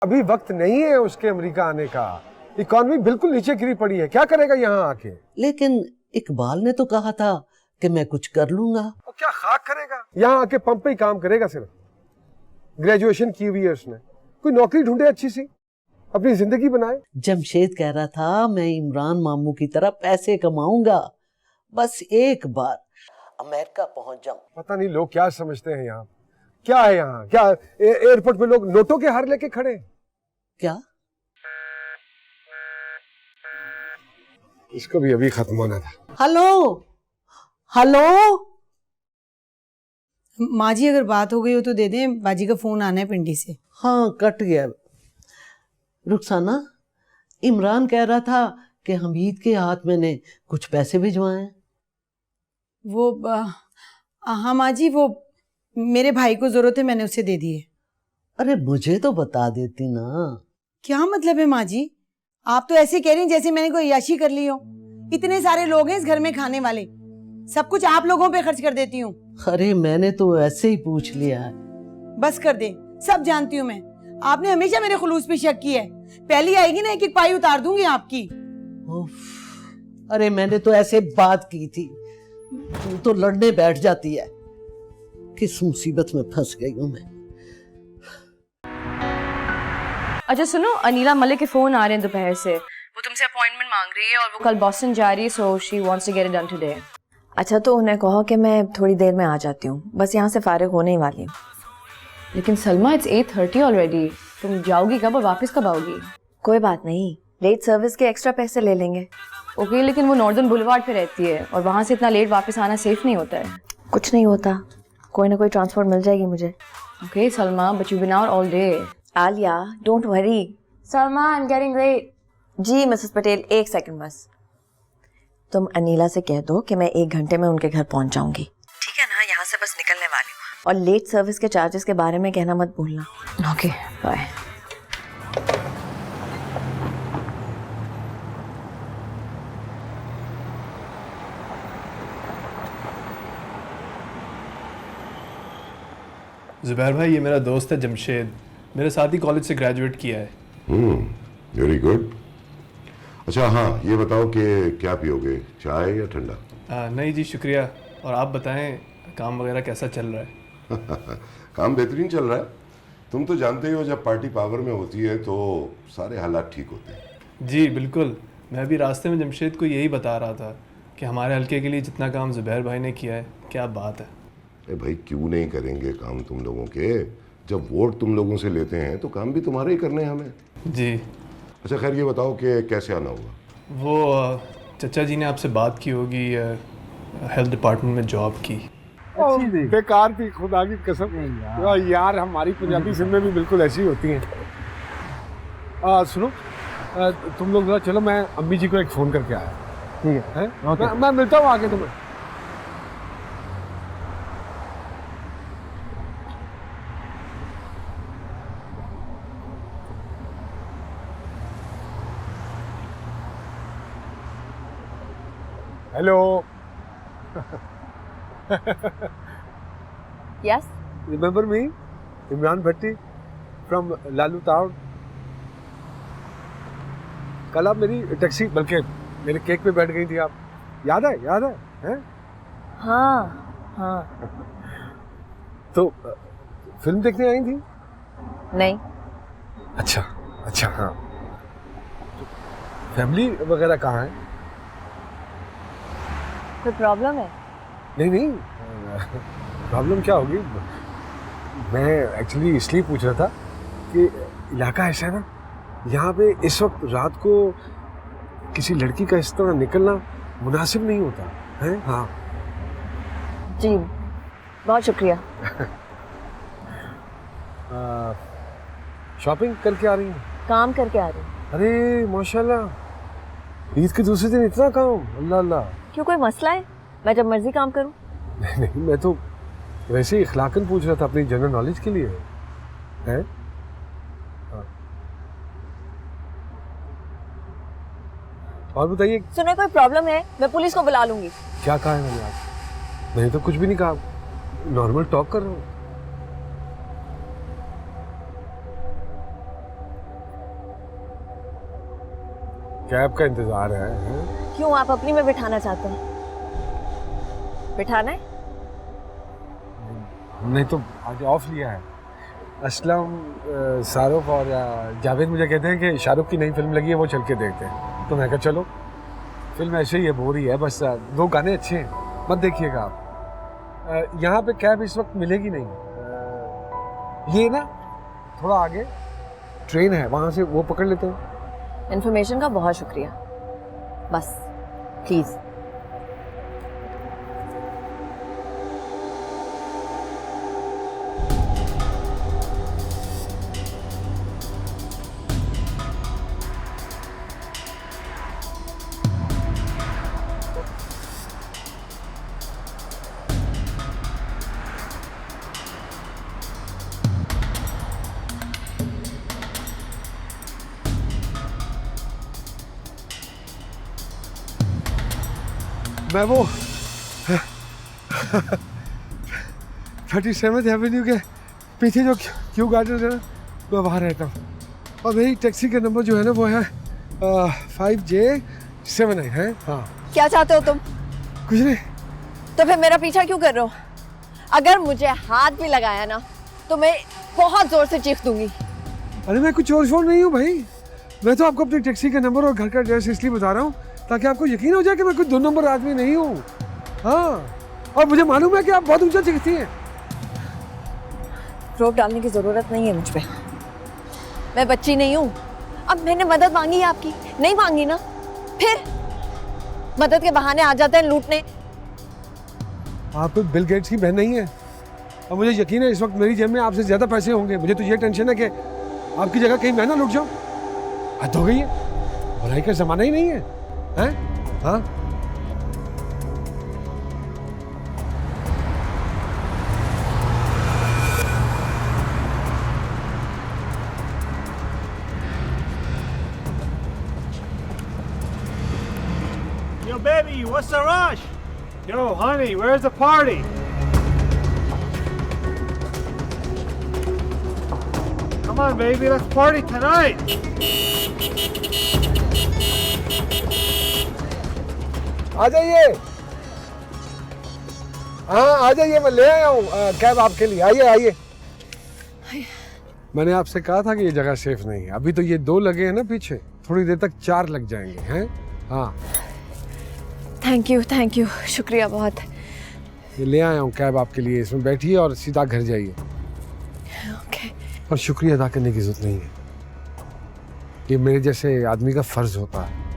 अभी वक्त नहीं है उसके अमेरिका आने का। इकॉनमी बिल्कुल नीचे गिरी पड़ी है, क्या करेगा यहाँ आके? लेकिन इकबाल ने तो कहा था कि मैं कुछ कर लूंगा। वो क्या खाक करेगा? यहाँ आके पंप पे ही काम करेगा सिर्फ। ग्रेजुएशन की हुई है उसने, कोई नौकरी ढूंढे अच्छी सी, अपनी जिंदगी बनाए। जमशेद कह रहा था मैं इमरान मामू की तरह पैसे कमाऊंगा, बस एक बार अमेरिका पहुंच जाऊं। पता नहीं लोग क्या समझते हैं यहाँ। क्या है यहाँ? क्या एयरपोर्ट पे लोग नोटों के हार लेके खड़े? क्या? इसको भी अभी खत्म होना था। हेलो हेलो माँ जी, अगर बात हो गई हो तो दे दें, बाजी का फोन आना है पिंडी से। हाँ कट गया। रुखसाना, इमरान कह रहा था कि हमीद के हाथ मैंने कुछ पैसे भिजवाए। वो हाँ माँ जी, वो मेरे भाई को जरूरत है, मैंने उसे दे दिए। अरे मुझे तो बता देती ना। क्या मतलब है माँ जी? आप तो ऐसे कह रही हैं जैसे मैंने कोई याशी कर ली हो। इतने सारे लोग हैं इस घर में खाने वाले, सब कुछ आप लोगों पे खर्च कर देती हूँ। अरे मैंने तो ऐसे ही पूछ लिया है। बस कर दे, सब जानती हूँ मैं। आपने हमेशा मेरे खुलूस पे शक किया है। पहली आएगी ना एक एक पाई उतार दूंगी आपकी। उफ, अरे मैंने तो ऐसे बात की थी, तू तो लड़ने बैठ जाती है। किस मुसीबत में फंस गई हूँ मैं। अच्छा सुनो, अनीला मलिक के फोन आ रहे हैं दोपहर से। वो तुमसे अपॉइंटमेंट मांग रही है और वो कल बॉस्टन जा रही है, so she wants to get it done today. अच्छा, तो उन्हें कहो कि मैं थोड़ी देर में आ जाती हूँ, बस यहाँ से फारिग होने ही वाली हूँ। लेकिन सलमा, इट्स 8:30 ऑलरेडी। तुम जाओगी कब और वापस कब आओगी? कोई बात नहीं, लेट सर्विस के एक्स्ट्रा पैसे ले लेंगे। ओके, लेकिन वो नॉर्दर्न बुलवार्ड पे रहती है और वहाँ से इतना लेट वापस आना सेफ नहीं होता है। कुछ नहीं होता, कोई ना कोई ट्रांसपोर्ट मिल जाएगी मुझे। Okay Salma, but you been out all day. Aliya, don't worry. Salma, I am getting late. जी मिसेस पटेल, एक सेकंड बस। तुम अनीला से कह दो कि मैं 1 घंटे में उनके घर पहुंच जाऊंगी, ठीक है ना? यहाँ से बस निकलने वाली हूँ। और लेट सर्विस के चार्जेस के बारे में कहना मत भूलना। Okay, bye. ज़ुबैर भाई, ये मेरा दोस्त है जमशेद, मेरे साथ ही कॉलेज से ग्रेजुएट किया है। Very good. अच्छा हाँ, ये बताओ कि क्या पियोगे, चाय या ठंडा? नहीं जी शुक्रिया। और आप बताएं, काम वगैरह कैसा चल रहा है? काम बेहतरीन चल रहा है। तुम तो जानते ही हो, जब पार्टी पावर में होती है तो सारे हालात ठीक होते हैं। जी बिल्कुल, मैं भी रास्ते में जमशेद को यही बता रहा था कि हमारे हल्के के लिए जितना काम ज़ुबैर भाई ने किया है, क्या बात है। अरे भाई, क्यों नहीं करेंगे काम तुम लोगों के? जब वोट तुम लोगों से लेते हैं तो काम भी तुम्हारे ही करने हैं हमें। जी। अच्छा खैर, ये बताओ कि कैसे आना होगा? वो चचा जी ने आपसे बात की होगी, हेल्थ डिपार्टमेंट में जॉब की। बेकार थी, खुदा की कसम यार, हमारी पंजाबी फिल्में भी बिल्कुल ऐसी होती हैं। सुनो, तुम लोग जरा चलो, मैं अम्मी जी को एक फ़ोन करके आया। ठीक है? मैं मिलता हूँ आके तुम्हें। Hello. Yes, remember me? Imran Bhatti from Lalu town. कल आप मेरी टैक्सी, बल्कि मेरे केक पे बैठ गई थी आप, याद है? याद है, हैं? हाँ हाँ। तो फिल्म देखने आई थी? नहीं। अच्छा अच्छा, हाँ। फैमिली वगैरह कहाँ है? कोई प्रॉब्लम है? नहीं नहीं, प्रॉब्लम क्या होगी? मैं एक्चुअली इसलिए पूछ रहा था कि इलाका ऐसा है ना, यहाँ पे इस वक्त रात को किसी लड़की का इस तरह निकलना मुनासिब नहीं होता है। हाँ जी, बहुत शुक्रिया। शॉपिंग करके आ रही हैं? काम करके आ रही हूँ। अरे माशाल्लाह, ईद के दूसरे दिन इतना काम, अल्लाह अल्लाह। क्यों, कोई मसला है? मैं जब मर्जी काम करूँ। नहीं नहीं, मैं तो वैसे ही इखलाकन पूछ रहा था, अपनी जनरल नॉलेज के लिए है। हाँ। और बताइए। सुनो, कोई प्रॉब्लम है, मैं पुलिस को बुला लूंगी। क्या कहा है मैंने? आप, मैंने तो कुछ भी नहीं कहा, नॉर्मल टॉक कर रहा हूँ। कैब का इंतजार है, हैं? क्यों, आप अपनी में बिठाना चाहते हैं? बिठाना है? नहीं तो आज ऑफ लिया है। असलम, शाहरुख और जावेद मुझे कहते हैं कि शाहरुख की नई फिल्म लगी है, वो चल के देखते हैं। तो मैं कहा चलो, फिल्म ऐसे ही है, बोर ही है, बस 2 गाने अच्छे हैं, मत देखिएगा आप। यहाँ पे कैब इस वक्त मिलेगी नहीं। ये ना थोड़ा आगे ट्रेन है, वहाँ से वो पकड़ लेते हैं। इन्फॉर्मेशन का बहुत शुक्रिया, बस प्लीज़। मैं वो 37th एवेन्यू के पीछे जो क्यू गार्डन है ना, मैं वहाँ रहता हूँ। और मेरी टैक्सी का नंबर जो है ना वो है 5J79 है। हाँ, क्या चाहते हो तुम? कुछ नहीं। तो फिर मेरा पीछा क्यों कर रहे हो? अगर मुझे हाथ भी लगाया ना तो मैं बहुत जोर से चीख दूंगी। अरे मैं कुछ चोर शोर नहीं हूँ भाई, मैं तो आपको अपनी टैक्सी का नंबर और घर का एड्रेस इसलिए बता रहा हूँ ताकि आपको यकीन हो जाए कि मैं कोई 2 नंबर आदमी नहीं हूँ। हाँ, और मुझे मालूम है कि आप बहुत ऊंचा चीखती हैं। रोक डालने की जरूरत नहीं है मुझ पे, मैं बच्ची नहीं हूँ। अब मैंने मदद मांगी है आपकी, नहीं मांगी ना, फिर मदद के बहाने आ जाते हैं लूटने। आप बिल गेट्स की बहन नहीं है, और मुझे यकीन है इस वक्त मेरी जेब में आपसे ज्यादा पैसे होंगे। मुझे तो ये टेंशन है कि आपकी जगह कहीं मैं ना लुट जाऊं। हद हो गई है, भलाई का जमाना ही नहीं है, हैं? हाँ, Yo, baby, what's the rush? Yo, honey, where's the party? Come on, baby, let's party tonight. आ जाइए। हाँ आ जाइए, मैं ले आया हूँ कैब आपके लिए। आइए आइए। मैंने आपसे कहा था कि ये जगह सेफ नहीं है। अभी तो ये 2 लगे हैं ना पीछे, थोड़ी देर तक 4 लग जाएंगे, हैं? हाँ, थैंक यू, शुक्रिया बहुत। ये ले आया हूँ कैब आपके लिए, इसमें बैठिए और सीधा घर जाइए। ओके। और शुक्रिया अदा करने की जरूरत नहीं है, ये मेरे जैसे आदमी का फर्ज होता है।